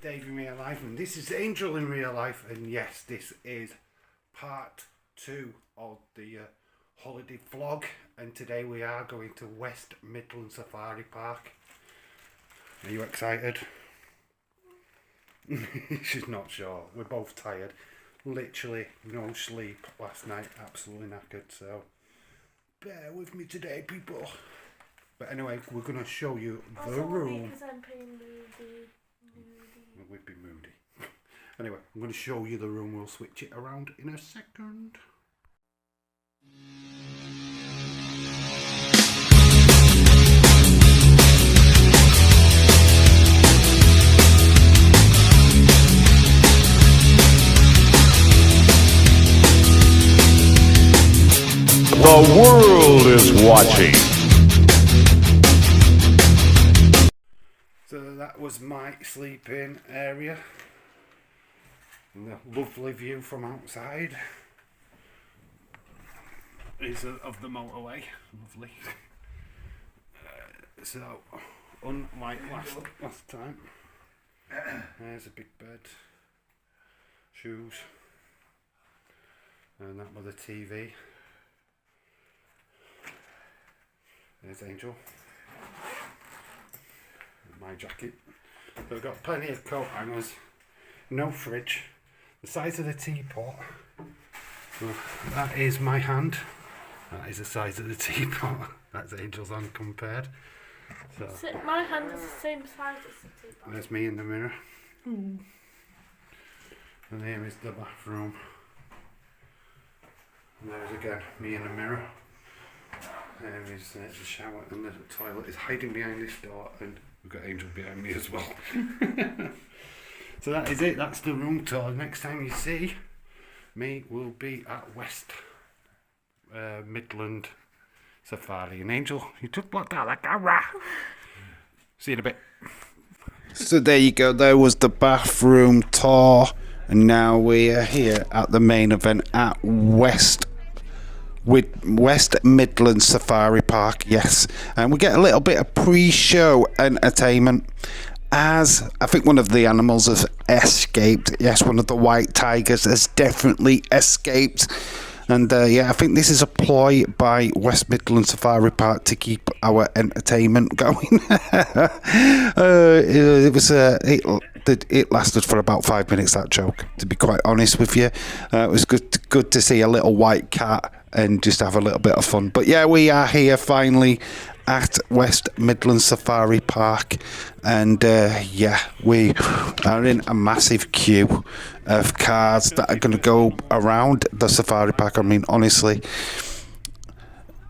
Dave in real life, and this is Angel in real life, and yes, this is part 2 of the holiday vlog, and today we are going to West Midland Safari Park. Are you excited? She's not sure. We're both tired. Literally no sleep last night, absolutely knackered, so bear with me today, people. But anyway, we're going to show you the room. Because I'm pretty moody. We'd be moody. Anyway, I'm going to show you the room. We'll switch it around in a second. The world is watching. So that was my sleeping area. And the lovely view from outside is of the motorway. Lovely. So, unlike last time, there's a big bed, shoes, and that was the TV. There's Angel. My jacket. So we've got plenty of coat hangers, no fridge, the size of the teapot. Well, that is my hand. That is the size of the teapot. That's Angel's hand compared. So my hand is the same size as the teapot. there's me in the mirror. And here is the bathroom. And there's again me in the mirror. There is the shower, and the toilet is hiding behind this door, and we've got Angel behind me as well. So that is it, that's the room tour. Next time you see me, we'll be at West Midland Safari. And Angel, you took blocked out that camera. See you in a bit. So there you go, there was the bathroom tour, and now we are here at the main event at West Midland Safari Park, yes, and we get a little bit of pre-show entertainment as I think one of the animals has escaped. Yes, one of the white tigers has definitely escaped, and yeah, I think this is a ploy by West Midland Safari Park to keep our entertainment going. It lasted for about 5 minutes, that joke, to be quite honest with you. It was good to see a little white cat and just have a little bit of fun. But yeah, we are here finally at West Midland Safari Park, and yeah, we are in a massive queue of cars that are going to go around the safari park. I mean, honestly,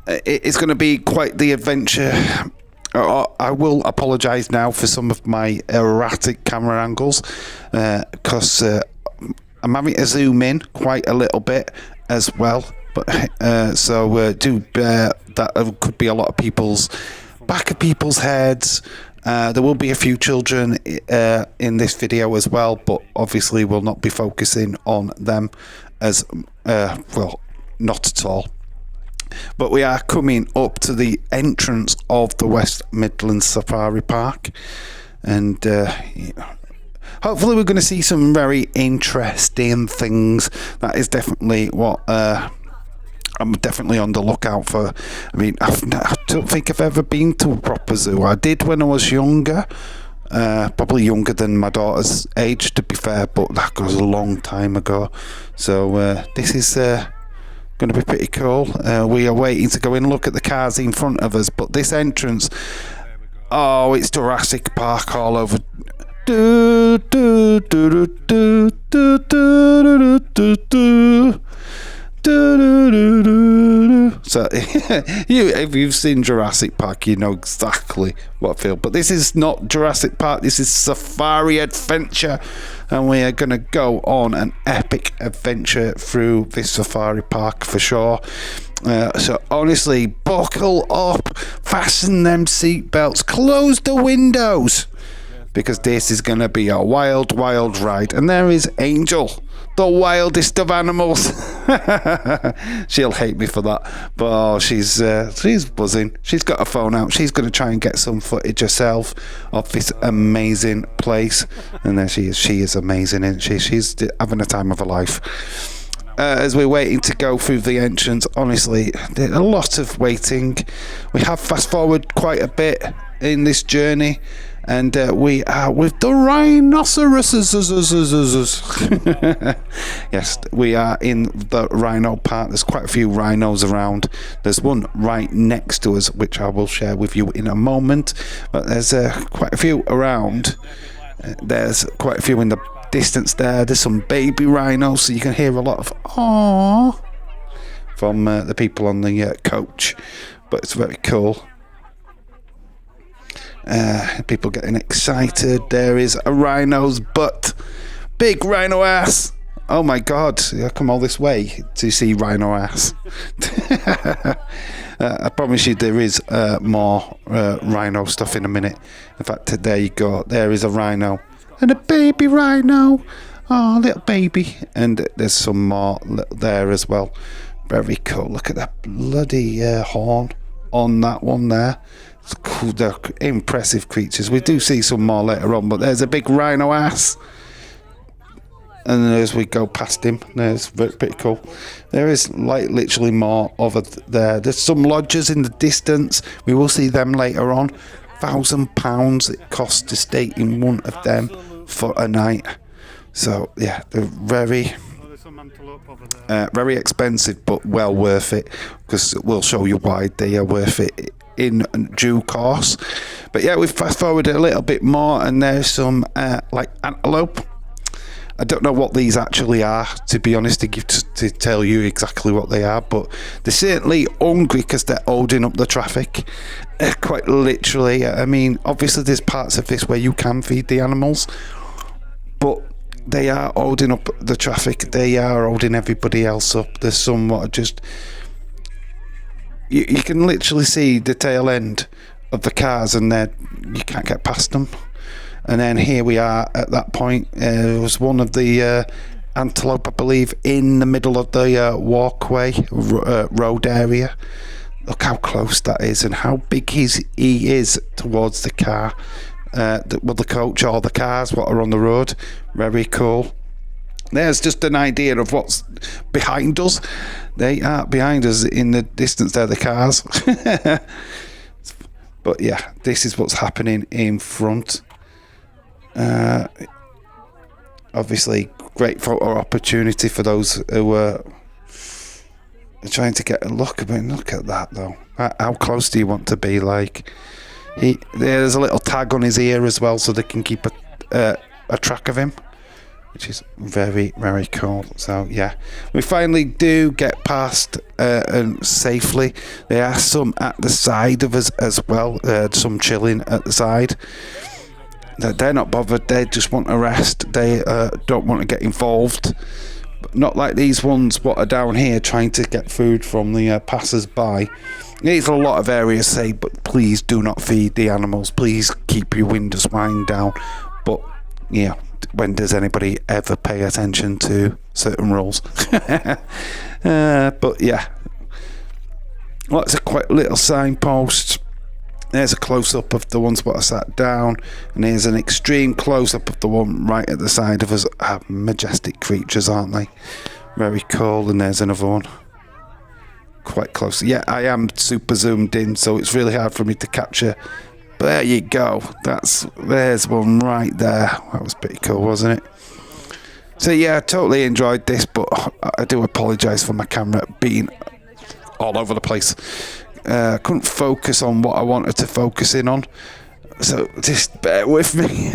it's going to be quite the adventure. I will apologise now for some of my erratic camera angles, because I'm having to zoom in quite a little bit as well. But so do bear that could be a lot of people's back of people's heads. There will be a few children in this video as well, but obviously we'll not be focusing on them as well, not at all. But we are coming up to the entrance of the West Midland Safari Park, and hopefully we're going to see some very interesting things. That is definitely what I'm definitely on the lookout for. I mean, I don't think I've ever been to a proper zoo. I did when I was younger, probably younger than my daughter's age, to be fair, but that was a long time ago. So this is going to be pretty cool. We are waiting to go in and look at the cars in front of us, but this entrance, oh, it's Jurassic Park all over. Do, do, do, do, do, do, do, do. So if you've seen Jurassic Park, you know exactly what I feel. But this is not Jurassic Park, this is Safari Adventure, and we are going to go on an epic adventure through this safari park for sure. So honestly, buckle up, fasten them seatbelts, close the windows, because this is going to be a wild ride. And there is Angel, the wildest of animals. She'll hate me for that, but oh, she's buzzing. She's got her phone out. She's going to try and get some footage herself of this amazing place. And there she is. She is amazing, isn't she? She's having a time of her life. As we're waiting to go through the entrance, honestly, there's a lot of waiting. We have fast forward quite a bit in this journey, and we are with the rhinoceroses. Yes, we are in the rhino park. There's quite a few rhinos around. There's one right next to us, which I will share with you in a moment. But there's quite a few around. There's quite a few in the distance there. There's some baby rhinos, so you can hear a lot of "aww" from the people on the coach. But it's very cool. People getting excited. There is a rhino's butt. Big rhino ass. Oh my god, I come all this way to see rhino ass. I promise you there is more rhino stuff in a minute. In fact, there you go. There is a rhino. And a baby rhino. Oh, little baby. And there's some more there as well. Very cool. Look at that bloody horn on that one there. It's cool. They're impressive creatures. We do see some more later on, but there's a big rhino ass. And as we go past him, there's pretty cool. There is like literally more over there. There's some lodges in the distance. We will see them later on. £1,000 it costs to stay in one of them for a night. So yeah, they're very expensive, but well worth it, because we'll show you why they are worth it in due course. But yeah, we've fast forwarded a little bit more, and there's some like antelope. I don't know what these actually are, to be honest, to tell you exactly what they are, but they're certainly hungry because they're holding up the traffic, quite literally. I mean, obviously there's parts of this where you can feed the animals, but they are holding up the traffic. They are holding everybody else up. There's some what are just... You can literally see the tail end of the cars, and you can't get past them. And then here we are at that point. There was one of the antelope, I believe, in the middle of the walkway, road area. Look how close that is, and how big he is towards the car. The coach or the cars, what are on the road. Very cool. There's just an idea of what's behind us. They are behind us in the distance. They're the cars. But yeah, this is what's happening in front. Obviously great photo opportunity for those who are trying to get a look. I mean, look at that though. How close do you want to be? Like, there's a little tag on his ear as well, so they can keep a track of him, which is very, very cool. So yeah, we finally do get past and safely. There are some at the side of us as well, some chilling at the side. They're not bothered. They just want to rest. They don't want to get involved. But not like these ones what are down here trying to get food from the passers-by. There's a lot of areas say, but please do not feed the animals. Please keep your windows wind down. But yeah, when does anybody ever pay attention to certain rules? But yeah, well, it's a quite little signpost. There's a close-up of the ones that are sat down, and here's an extreme close-up of the one right at the side of us. Majestic creatures, aren't they? Very cool. And there's another one quite close. Yeah, I am super zoomed in, so it's really hard for me to capture. But there you go. There's one right there. That was pretty cool, wasn't it? So yeah, I totally enjoyed this, but I do apologise for my camera being all over the place. I couldn't focus on what I wanted to focus in on, so just bear with me.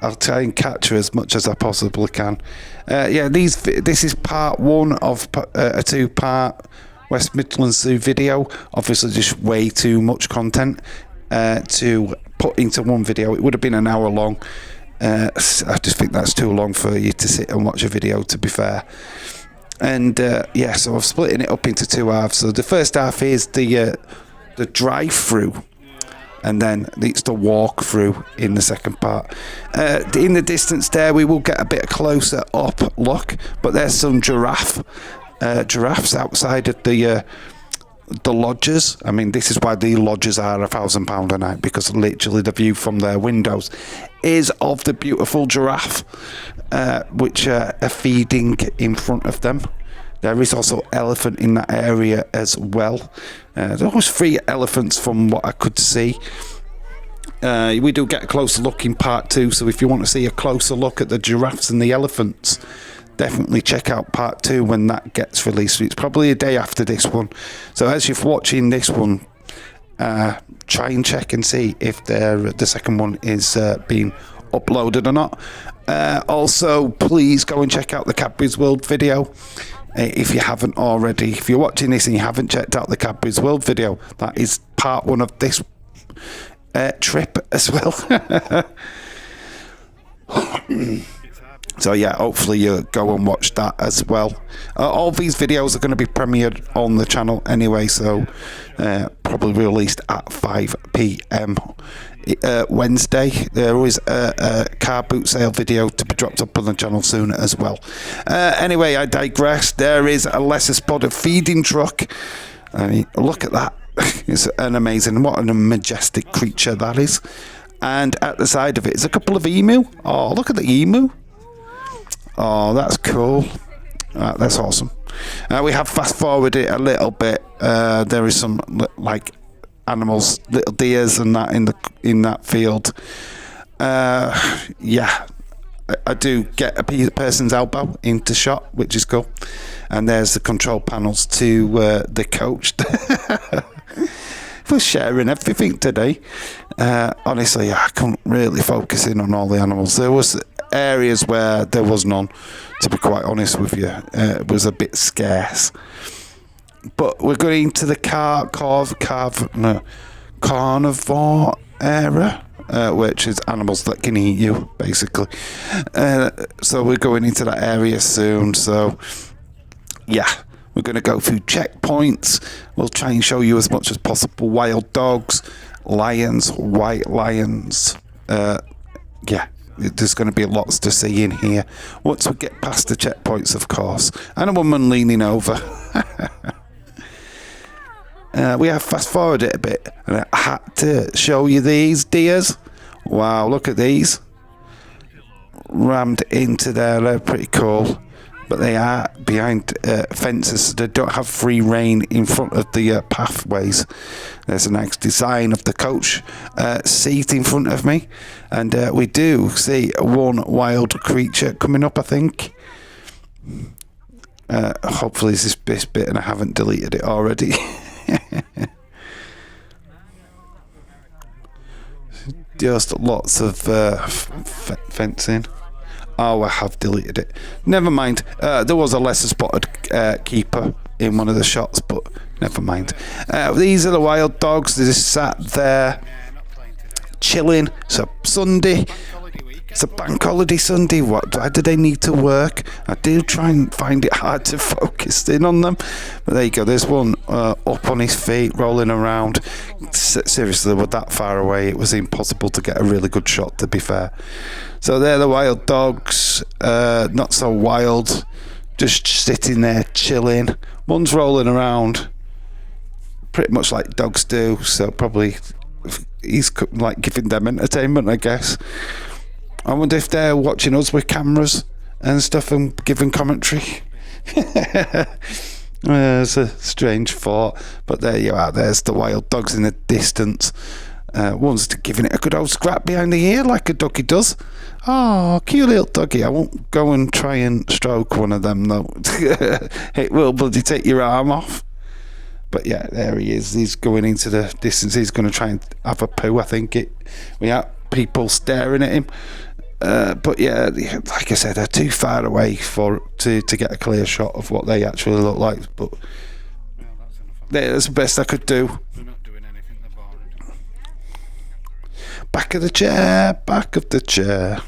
I'll try and capture as much as I possibly can. Yeah, this is part one of a two-part West Midlands Zoo video. Obviously just way too much content to put into one video. It would have been an hour long. I just think that's too long for you to sit and watch a video, to be fair. And yeah, so I've splitting it up into two halves. So the first half is the drive-through and then it's the walkthrough in the second part. In the distance there, we will get a bit closer up look, but there's some giraffes outside of the lodges. I mean, this is why the lodges are £1,000 a night, because literally the view from their windows is of the beautiful giraffe, which are feeding in front of them. There is also elephant in that area as well. There was 3 elephants from what I could see. We do get a closer look in part 2, so if you want to see a closer look at the giraffes and the elephants, definitely check out part 2 when that gets released. It's probably a day after this one. So as you're watching this one, try and check and see if the second one is being uploaded or not. Also, please go and check out the Cadbury's World video. If you haven't already, if you're watching this and you haven't checked out the Cadbury's World video, that is part 1 of this trip as well. So yeah, hopefully you go and watch that as well. All these videos are going to be premiered on the channel anyway, so probably released at 5 p.m. Wednesday. There is a car boot sale video to be dropped up on the channel soon as well. Anyway, I digress. There is a lesser spotted feeding truck. I mean, look at that. It's an amazing, what a majestic creature that is. And at the side of it is a couple of emu. Oh, look at the emu. Oh, that's cool. That's awesome. We have fast forwarded it a little bit. There is some like animals, little deers and that in that field. Yeah, I do get a person's elbow into shot, which is cool. And there's the control panels to the coach. We're sharing everything today. Honestly, I couldn't really focus in on all the animals. There was areas where there was none, to be quite honest with you. It was a bit scarce. But we're going to the carnivore area, which is animals that can eat you, basically. So we're going into that area soon. So, yeah. We're going to go through checkpoints. We'll try and show you as much as possible. Wild dogs, lions, white lions. Yeah, there's going to be lots to see in here. Once we get past the checkpoints, of course. And a woman leaning over. We have fast forwarded a bit. And I had to show you these deers. Wow, look at these. Rammed into there. They're pretty cool. But they are behind fences, so they don't have free rein in front of the pathways. There's a nice design of the coach seat in front of me, and we do see one wild creature coming up, I think. Hopefully it's this bit and I haven't deleted it already. Just lots of fencing. Oh, I have deleted it. Never mind. There was a lesser spotted keeper in one of the shots, but never mind. These are the wild dogs. They just sat there chilling. It's a Sunday. It's a bank holiday Sunday. Why do they need to work? I do try and find it hard to focus in on them. But there you go. There's one up on his feet, rolling around. Seriously, they were that far away. It was impossible to get a really good shot, to be fair. So they're the wild dogs. Not so wild. Just sitting there, chilling. One's rolling around. Pretty much like dogs do. So probably he's like giving them entertainment, I guess. I wonder if they're watching us with cameras and stuff and giving commentary. It's a strange thought, but there you are. There's the wild dogs in the distance. One's giving it a good old scrap behind the ear like a doggy does. Oh, cute little doggy. I won't go and try and stroke one of them though. It will bloody take your arm off. But yeah, there he is. He's going into the distance. He's going to try and have a poo, I think. We have people staring at him. But yeah, like I said, they're too far away to get a clear shot of what they actually look like. But that's the best I could do. Back of the chair.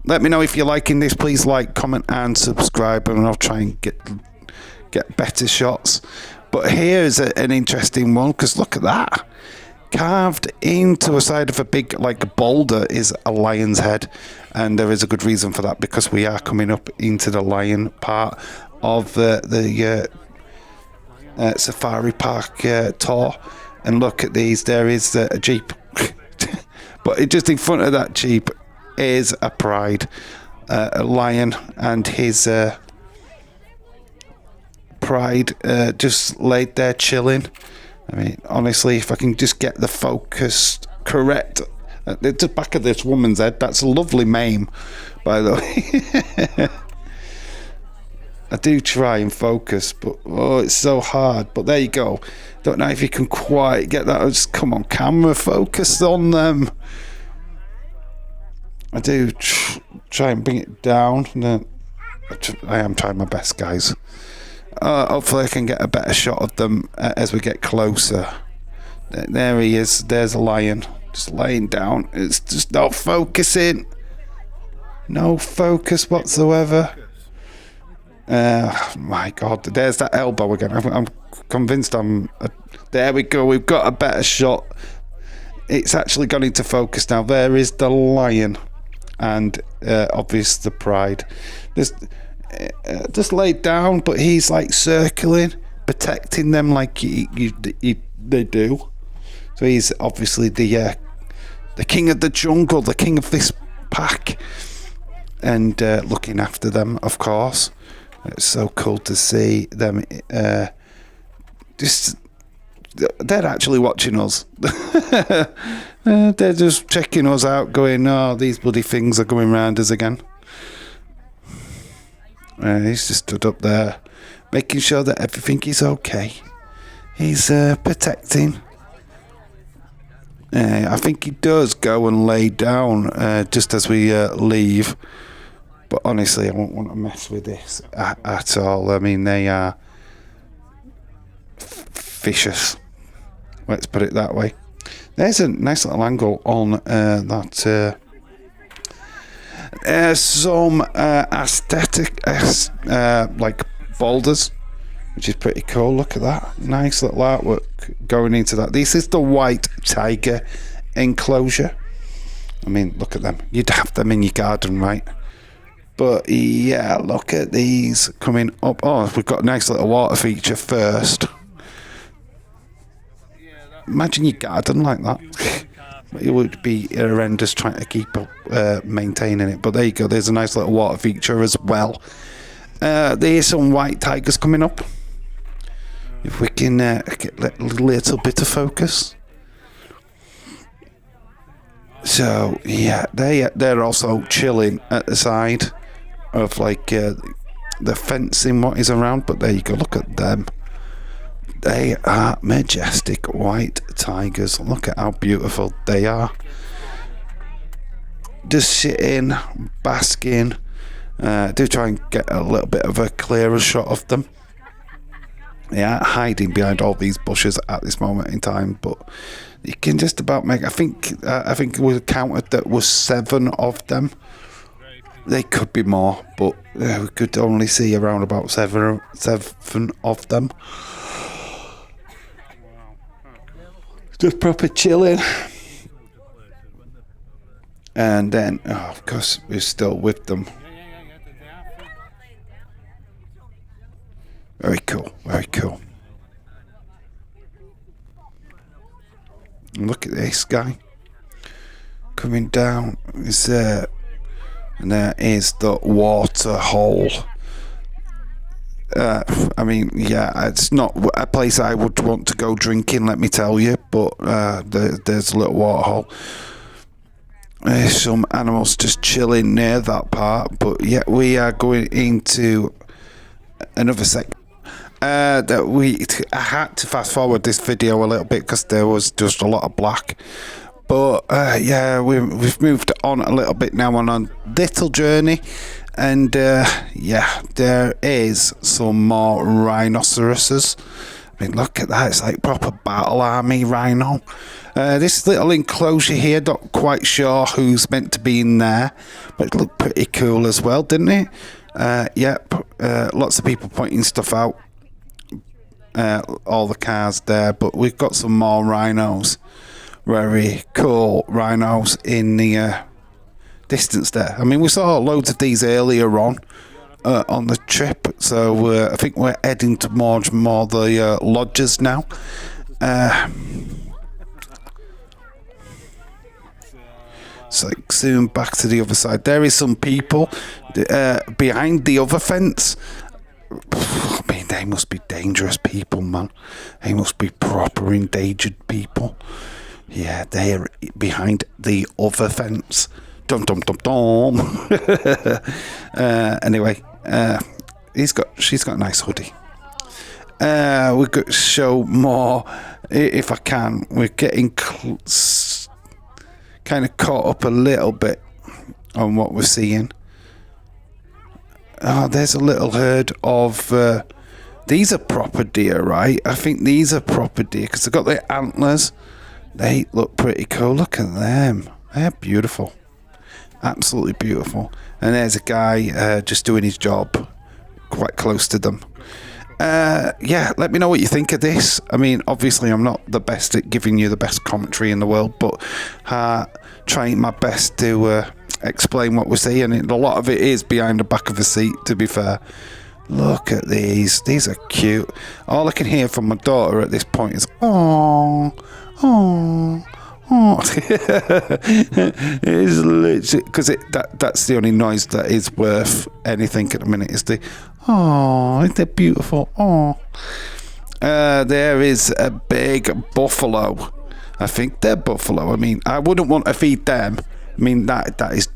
Let me know if you're liking this. Please like, comment and subscribe, and I'll try and get better shots. But here's an interesting one, because look at that. Carved into a side of a big boulder is a lion's head, and there is a good reason for that, because we are coming up into the lion part of the safari park tour. And look at these, there is a jeep but just in front of that jeep is a pride, a lion, and his pride just laid there chilling. I mean, honestly, if I can just get the focus correct at the back of this woman's head, that's a lovely meme, by the way. I do try and focus, but it's so hard. But there you go. Don't know if you can quite get that. Just come on, camera, focus on them. I do try and bring it down. I am trying my best, guys. Hopefully I can get a better shot of them as we get closer. There he is. There's a lion just laying down. It's just not focusing. No focus whatsoever. My God, there's that elbow again. I'm convinced there we go. We've got a better shot. It's actually gone into focus now. There is the lion, and obviously the pride. Just laid down, but he's like circling, protecting them like they do. So he's obviously the king of the jungle, the king of this pack, and looking after them, of course. It's so cool to see them. They're actually watching us. They're just checking us out, going, "Oh, these bloody things are going round us again." He's just stood up there, making sure that everything is okay. He's protecting. I think he does go and lay down just as we leave. But honestly, I won't want to mess with this at all. I mean, they are vicious. Let's put it that way. There's a nice little angle on that. Some aesthetic, like boulders, which is pretty cool. Look at that. Nice little artwork going into that. This is the white tiger enclosure. I mean, look at them. You'd have them in your garden, right? But yeah, look at these coming up. Oh, we've got a nice little water feature first. Imagine your garden like that. It would be horrendous trying to keep up, maintaining it. But there you go. There's a nice little water feature as well. There's some white tigers coming up. If we can get a little bit of focus. So yeah, they're also chilling at the side of the fencing what is around. But there you go. Look at them. They are majestic white tigers. Look at how beautiful they are. Just sitting, basking. Do try and get a little bit of a clearer shot of them. They are hiding behind all these bushes at this moment in time, but you can just about make. I think we counted that was 7 of them. They could be more, but we could only see around about 7 of them. Just proper chilling. And then, of course, we're still with them. Very cool, very cool. And look at this guy coming down. Is there, and there is the water hole. I mean, yeah, it's not a place I would want to go drinking, let me tell you, but there's a little water hole. There's some animals just chilling near that part, but yeah, we are going into another segment. I had to fast forward this video a little bit because there was just a lot of black. But yeah, we've moved on a little bit now on a little journey. And yeah, there is some more rhinoceroses. I mean, look at that. It's like proper battle army rhino. This little enclosure here, not quite sure who's meant to be in there. But it looked pretty cool as well, didn't it? Yep, lots of people pointing stuff out. all the cars there, but we've got some more rhinos. Very cool rhinos in the distance there. I mean, we saw loads of these earlier on the trip, so I think we're heading towards more the lodges now. So zoom back to the other side. There is some people behind the other fence. I mean, they must be dangerous people, man. They must be proper endangered people. Yeah, they're behind the other fence. Dum dum dum dum. Anyway, she's got a nice hoodie. We've got to show more if I can. We're getting kind of caught up a little bit on what we're seeing. Oh, there's a little herd of these are proper deer, right? I think these are proper deer because they've got their antlers. They look pretty cool. Look at them. They're beautiful. Absolutely beautiful. And there's a guy just doing his job quite close to them. Yeah, let me know what you think of this. I mean, obviously I'm not the best at giving you the best commentary in the world, but trying my best to explain what we're seeing. And a lot of it is behind the back of the seat, to be fair. Look at these. These are cute. All I can hear from my daughter at this point is, "Oh, oh, oh." It's literally, because that's the only noise that is worth anything at the minute, is the, "Oh, they're beautiful. Oh." There is a big buffalo. I think they're buffalo. I mean, I wouldn't want to feed them. I mean, that is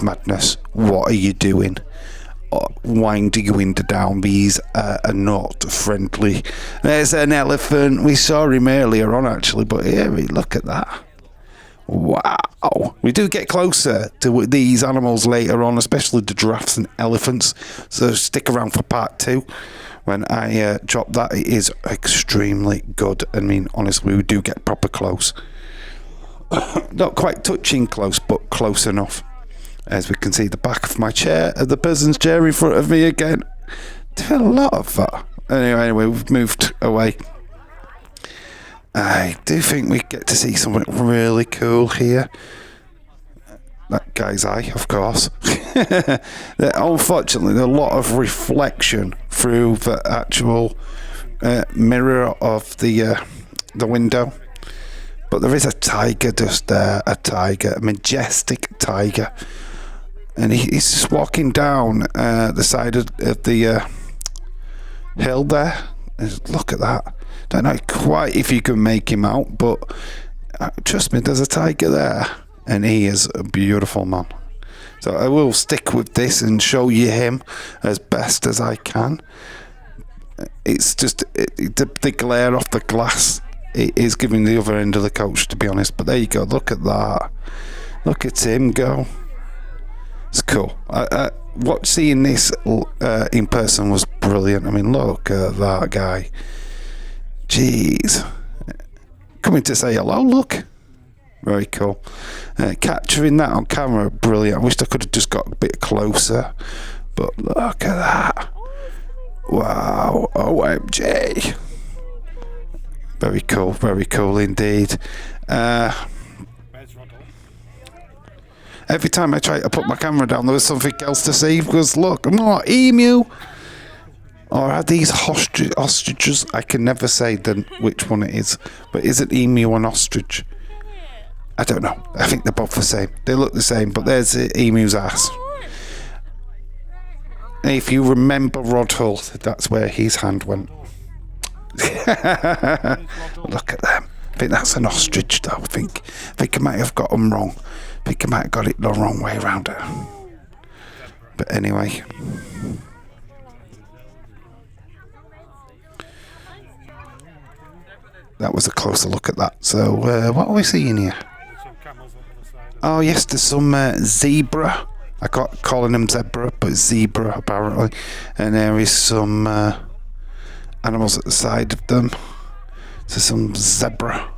madness. What are you doing? Winding your window down. These are not friendly. There's an elephant. We saw him earlier on, actually, but here, look at that. Wow. We do get closer to these animals later on, especially the giraffes and elephants. So stick around for part 2. When I drop that, it is extremely good. I mean, honestly, we do get proper close. Not quite touching close, but close enough. As we can see the back of my chair, the person's chair in front of me again. Did a lot of that. Anyway, we've moved away. I do think we get to see something really cool here. That guy's eye, of course. Unfortunately, there's a lot of reflection through the actual mirror of the window. But there is a tiger just there, a majestic tiger. And he's just walking down the side of the hill there. Look at that. Don't know quite if you can make him out, but trust me, there's a tiger there. And he is a beautiful man. So I will stick with this and show you him as best as I can. It's just the glare off the glass. It is giving the other end of the coach, to be honest. But there you go. Look at that. Look at him go. It's cool. Seeing this in person was brilliant. I mean, look at that guy. Jeez. Coming to say hello, look. Very cool. Capturing that on camera, brilliant. I wish I could have just got a bit closer. But look at that. Wow. OMG. Very cool indeed. Every time I try to put my camera down, there was something else to see. Because look, emu. Or are these ostriches? I can never say which one it is. But is it emu and ostrich? I don't know. I think they're both the same. They look the same, but there's the emu's ass. If you remember Rod Hull, that's where his hand went. Look at them. I think that's an ostrich, though. I think I might have got them wrong. I think I might have got it the wrong way around it. But anyway. That was a closer look at that. So, what are we seeing here? Oh, yes, there's some zebra. I got calling them zebra, but zebra, apparently. And there is some animals at the side of them. So some zebra.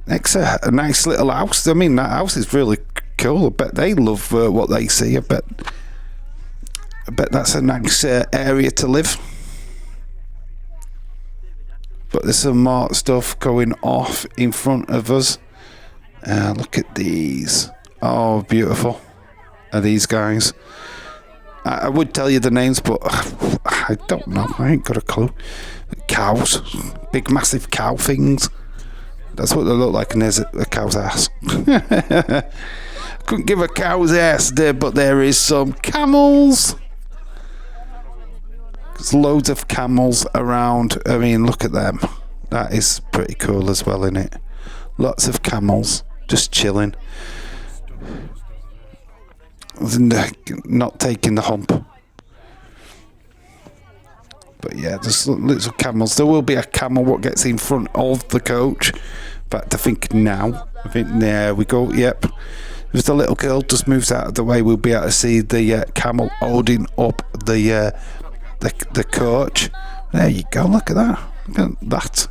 Next, a nice little house. I mean, that house is really cool. I bet they love what they see. I bet I bet that's a nice area to live. But there's some more stuff going off in front of us. Look at these. Oh, beautiful are these guys. I would tell you the names, but I don't know. I ain't got a clue. Cows. Big, massive cow things. That's what they look like, and there's a cow's ass. Couldn't give a cow's ass there, but there is some camels. There's loads of camels around. I mean, look at them. That is pretty cool as well, isn't it? Lots of camels just chilling. Not taking the hump. But yeah, there's little camels. There will be a camel what gets in front of the coach. In fact, I think now. I think there we go. Yep. If the little girl just moves out of the way, we'll be able to see the camel holding up the coach. There you go. Look at that. Look at that.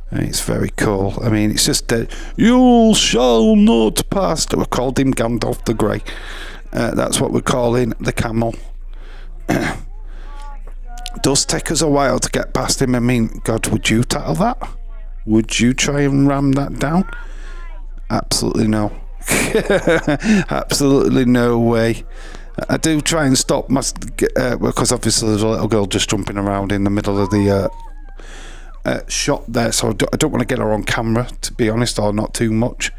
It's very cool. I mean, it's just you shall not pass. We called him Gandalf the Grey. That's what we're calling the camel. Does take us a while to get past him. I mean, God, would you tackle that? Would you try and ram that down? Absolutely no. Absolutely no way. I do try and stop my because obviously there's a little girl just jumping around in the middle of the shot there, so I don't want to get her on camera, to be honest, or not too much.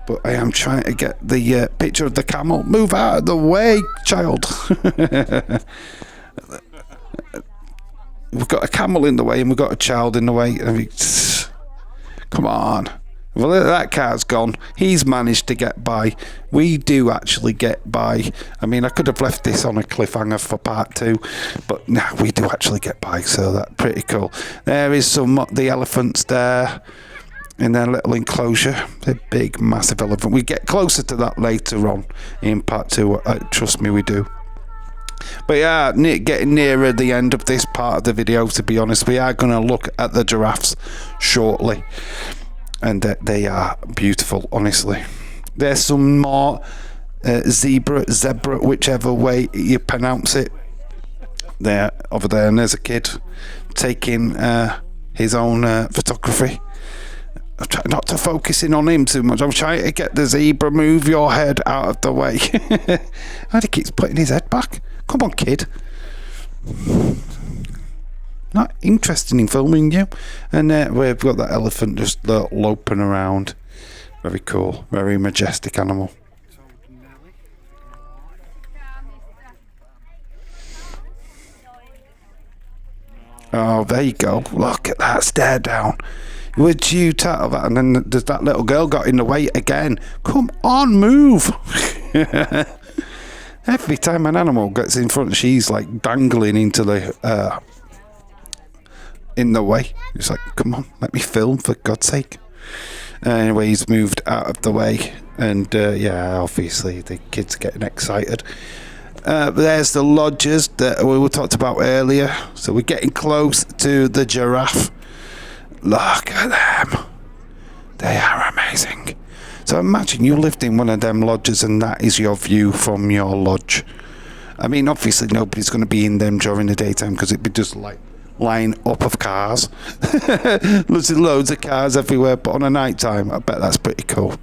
But I am trying to get the picture of the camel. Move out of the way, child. We've got a camel in the way and we've got a child in the way. I mean, come on. Well, that car's gone. He's managed to get by. We do actually get by. I mean, I could have left this on a cliffhanger for part 2, but no, we do actually get by, so that's pretty cool. There is the elephants there in their little enclosure. The big, massive elephant. We get closer to that later on in part 2. Trust me, we do. But yeah, getting nearer the end of this part of the video, to be honest. We are going to look at the giraffes shortly. And they are beautiful, honestly. There's some more zebra, whichever way you pronounce it. There, over there, and there's a kid taking his own photography. I'm trying not to focus in on him too much. I'm trying to get the zebra. Move your head out of the way. And he keeps putting his head back. Come on, kid. Not interested in filming you. And we've got that elephant just loping around. Very cool. Very majestic animal. Oh, there you go. Look at that stare down. Would you tackle that? And then there's that little girl got in the way again. Come on, move. Every time an animal gets in front, she's like dangling into the in the way. It's like, come on, let me film, for God's sake. Anyway, he's moved out of the way, and yeah, obviously the kids are getting excited. There's the lodges that we talked about earlier. So we're getting close to the giraffe. Look at them. They are amazing. So imagine you lived in one of them lodges and that is your view from your lodge. I mean, obviously nobody's going to be in them during the daytime because it'd be just like line up of cars. There's loads of cars everywhere, but on a night time, I bet that's pretty cool.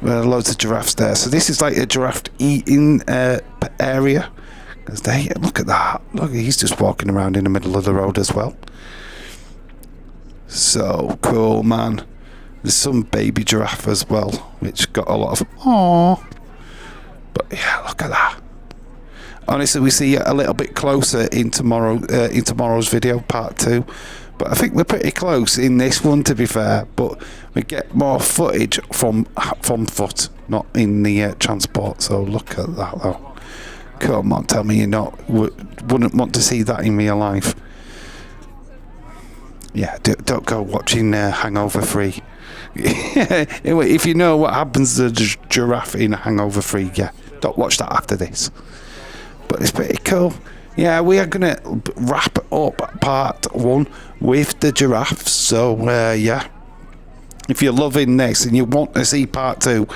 Loads of giraffes there. So this is like a giraffe eating area. Because look at that. Look, he's just walking around in the middle of the road as well. So cool, man. There's some baby giraffe as well, which got a lot of aww. But yeah, look at that. Honestly, we see it a little bit closer in tomorrow's video, part 2. But I think we're pretty close in this one, to be fair. But we get more footage from foot, not in the transport. So look at that, though. Come on, tell me you wouldn't want to see that in real life. Yeah, don't go watching Hangover 3. If you know what happens to the giraffe in Hangover 3, yeah, don't watch that after this. But it's pretty cool. Yeah, we are going to wrap up part 1 with the giraffes. So, yeah, if you're loving this and you want to see part 2,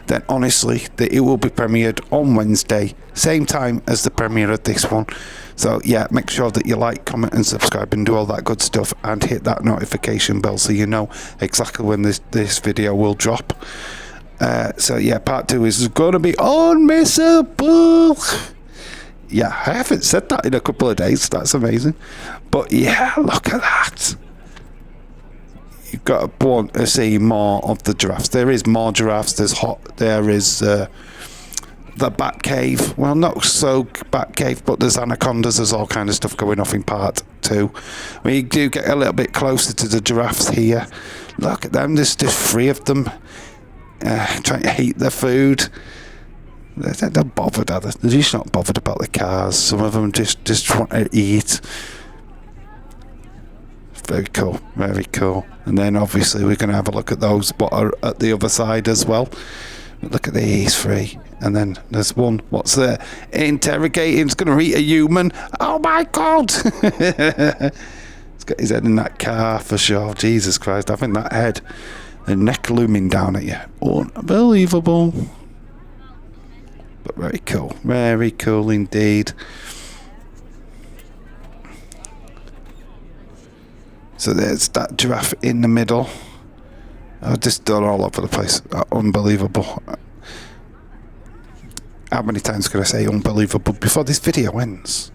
then honestly, it will be premiered on Wednesday, same time as the premiere of this one. So yeah, make sure that you like, comment and subscribe and do all that good stuff, and hit that notification bell so you know exactly when this video will drop. So yeah, part 2 is going to be unmissable. Yeah, I haven't said that in a couple of days. That's amazing. But yeah, look at that. You've got to want to see more of the giraffes. There is more giraffes. There is the bat cave. Well, not so bat cave, but there's anacondas. There's all kind of stuff going off in part 2. We do get a little bit closer to the giraffes here. Look at them. There's just 3 of them trying to eat their food. They're not bothered, are they? They're just not bothered about the cars. Some of them just want to eat. Very cool, very cool. And then obviously we're going to have a look at those what are at the other side as well. Look at these 3. And then there's one, what's there? Interrogating, it's going to eat a human. Oh my God! He's got his head in that car for sure. Jesus Christ, having that head and neck looming down at you. Unbelievable. But very cool indeed. So there's that giraffe in the middle. I've just done all over the place. Unbelievable. How many times can I say unbelievable before this video ends?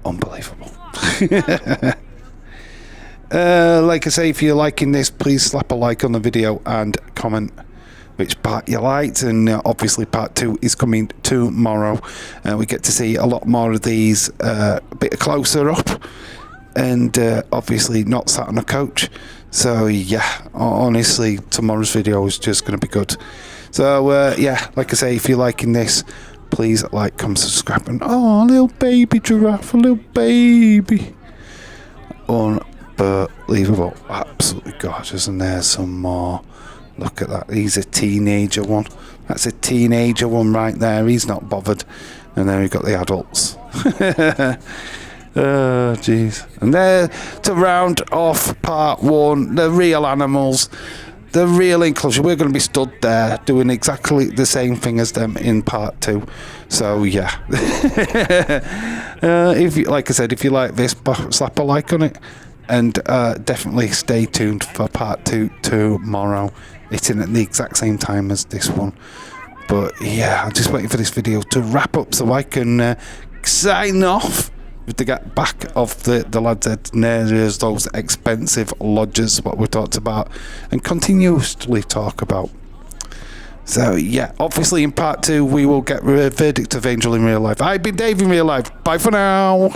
Unbelievable. Like I say, if you're liking this, please slap a like on the video and comment which part you liked. And obviously part 2 is coming tomorrow. We get to see a lot more of these a bit closer up. And obviously not sat on a coach. So yeah, honestly, tomorrow's video is just going to be good. So yeah, like I say, if you're liking this, please like, comment, subscribe. And oh, little baby giraffe, a little baby. Unbelievable. Absolutely gorgeous. And there's some more. Look at that. He's a teenager one. That's a teenager one right there. He's not bothered. And then we've got the adults. Oh, jeez. And there, to round off part 1, the real animals, the real enclosure. We're going to be stood there doing exactly the same thing as them in part 2. So, yeah. If you, like I said, if you like this, slap a like on it. And definitely stay tuned for part 2 tomorrow. It's in at the exact same time as this one. But, yeah, I'm just waiting for this video to wrap up so I can sign off. To get back off the lad's head, there's those expensive lodges, what we talked about, and continuously talk about. So yeah, obviously in part 2 we will get a verdict of Angel in real life. I've been Dave in real life. Bye for now.